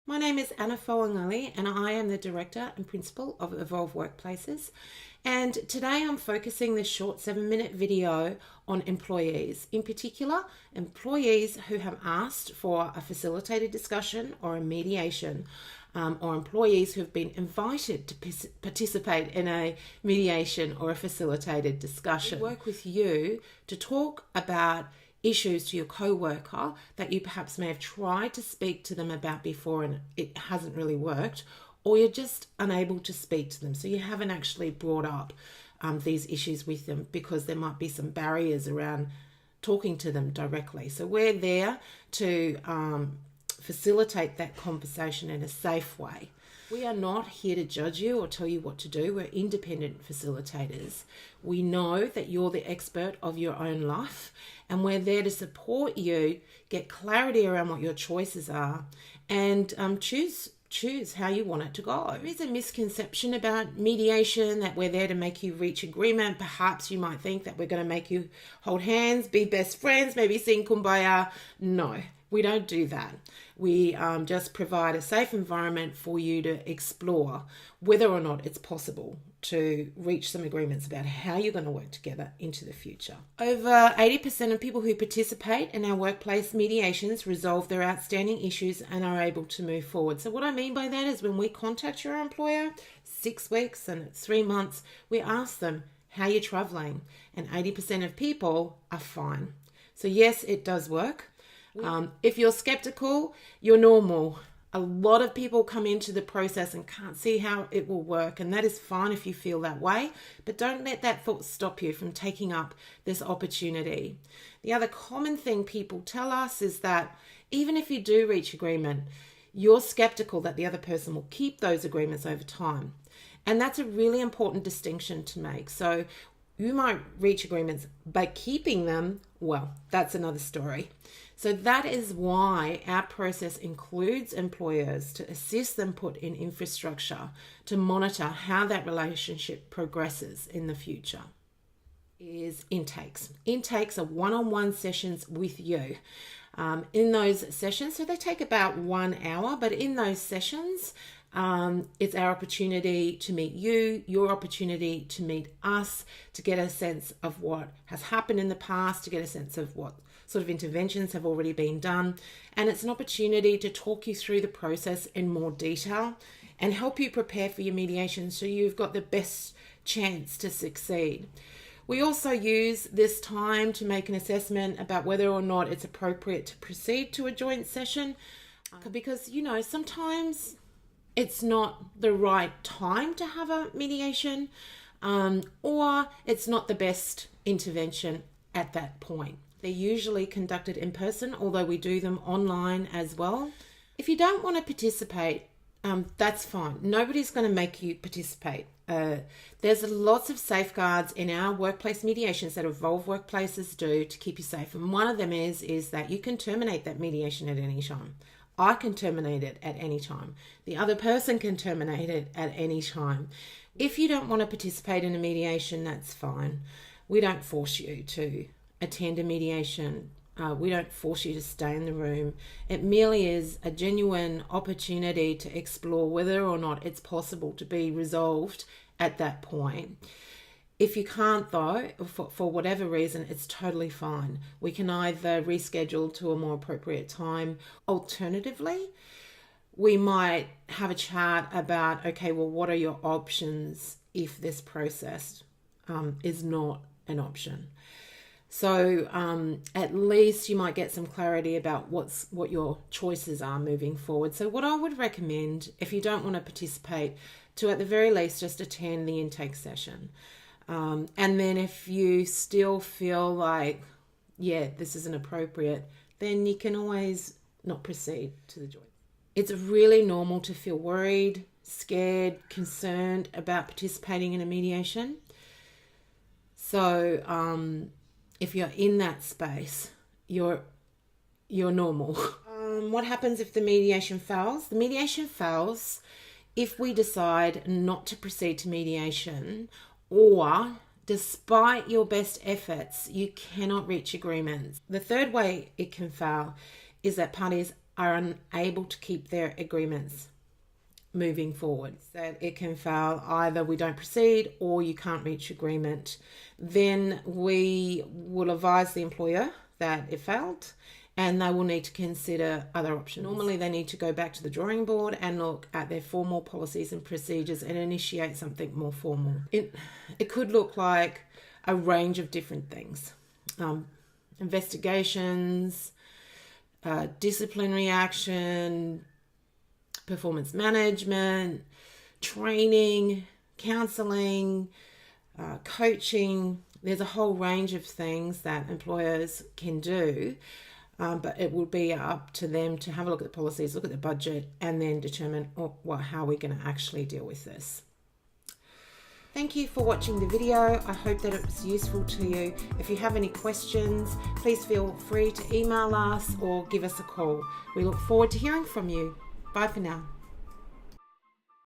My name is Anna Faoagali and I am the Director and Principal of Evolve Workplaces. And today I'm focusing this short 7-minute video on employees, in particular employees who have asked for a facilitated discussion or a mediation, or employees who have been invited to participate in a mediation or a facilitated discussion. We work with you to talk about issues to your co-worker that you perhaps may have tried to speak to them about before and it hasn't really worked, or you're just unable to speak to them. So you haven't actually brought up these issues with them because there might be some barriers around talking to them directly. So we're there to facilitate that conversation in a safe way. We are not here to judge you or tell you what to do. We're independent facilitators. We know that you're the expert of your own life, and we're there to support you, get clarity around what your choices are, and choose how you want it to go. There is a misconception about mediation that we're there to make you reach agreement. Perhaps you might think that we're going to make you hold hands, be best friends, maybe sing Kumbaya. No, we don't do that. We just provide a safe environment for you to explore whether or not it's possible to reach some agreements about how you're going to work together into the future. Over 80% of people who participate in our workplace mediations resolve their outstanding issues and are able to move forward. So what I mean by that is when we contact your employer, 6 weeks and it's 3 months, we ask them, how you're traveling, and 80% of people are fine. So yes, it does work. If you're skeptical, you're normal. A lot of people come into the process and can't see how it will work, and that is fine if you feel that way, but don't let that thought stop you from taking up this opportunity. The other common thing people tell us is that even if you do reach agreement, you're skeptical that the other person will keep those agreements over time. And that's a really important distinction to make. So you might reach agreements, but keeping them, well, that's another story. So that is why our process includes employers to assist them put in infrastructure to monitor how that relationship progresses in the future. Is intakes. Intakes are one-on-one sessions with you. In those sessions, so they take about 1 hour, but in those sessions, it's our opportunity to meet you, your opportunity to meet us, to get a sense of what has happened in the past, to get a sense of what sort of interventions have already been done. And it's an opportunity to talk you through the process in more detail and help you prepare for your mediation so you've got the best chance to succeed. We also use this time to make an assessment about whether or not it's appropriate to proceed to a joint session, because, sometimes it's not the right time to have a mediation, or it's not the best intervention at that point. They're usually conducted in person, although we do them online as well. If you don't want to participate, that's fine. Nobody's going to make you participate. There's lots of safeguards in our workplace mediations that Evolve Workplaces do to keep you safe. And one of them is that you can terminate that mediation at any time. I can terminate it at any time. The other person can terminate it at any time. If you don't want to participate in a mediation, that's fine. We don't force you to attend a mediation. We don't force you to stay in the room. It merely is a genuine opportunity to explore whether or not it's possible to be resolved at that point. If you can't, though, for whatever reason, it's totally fine. We can either reschedule to a more appropriate time. Alternatively, we might have a chat about, okay, well, what are your options if this process is not an option? So at least you might get some clarity about what your choices are moving forward. So what I would recommend, if you don't want to participate, to at the very least just attend the intake session. And then if you still feel like, this isn't appropriate, then you can always not proceed to the joint. It's really normal to feel worried, scared, concerned about participating in a mediation. So if you're in that space, you're normal. What happens if the mediation fails? The mediation fails if we decide not to proceed to mediation, or despite your best efforts, you cannot reach agreements. The third way it can fail is that parties are unable to keep their agreements moving forward, that it can fail, either we don't proceed or you can't reach agreement, then we will advise the employer that it failed and they will need to consider other options. Normally they need to go back to the drawing board and look at their formal policies and procedures and initiate something more formal. It could look like a range of different things. Investigations, disciplinary action, performance management, training, counselling, coaching. There's a whole range of things that employers can do, but it will be up to them to have a look at the policies, look at the budget, and then determine how we're going to actually deal with this. Thank you for watching the video. I hope that it was useful to you. If you have any questions, please feel free to email us or give us a call. We look forward to hearing from you. Bye for now.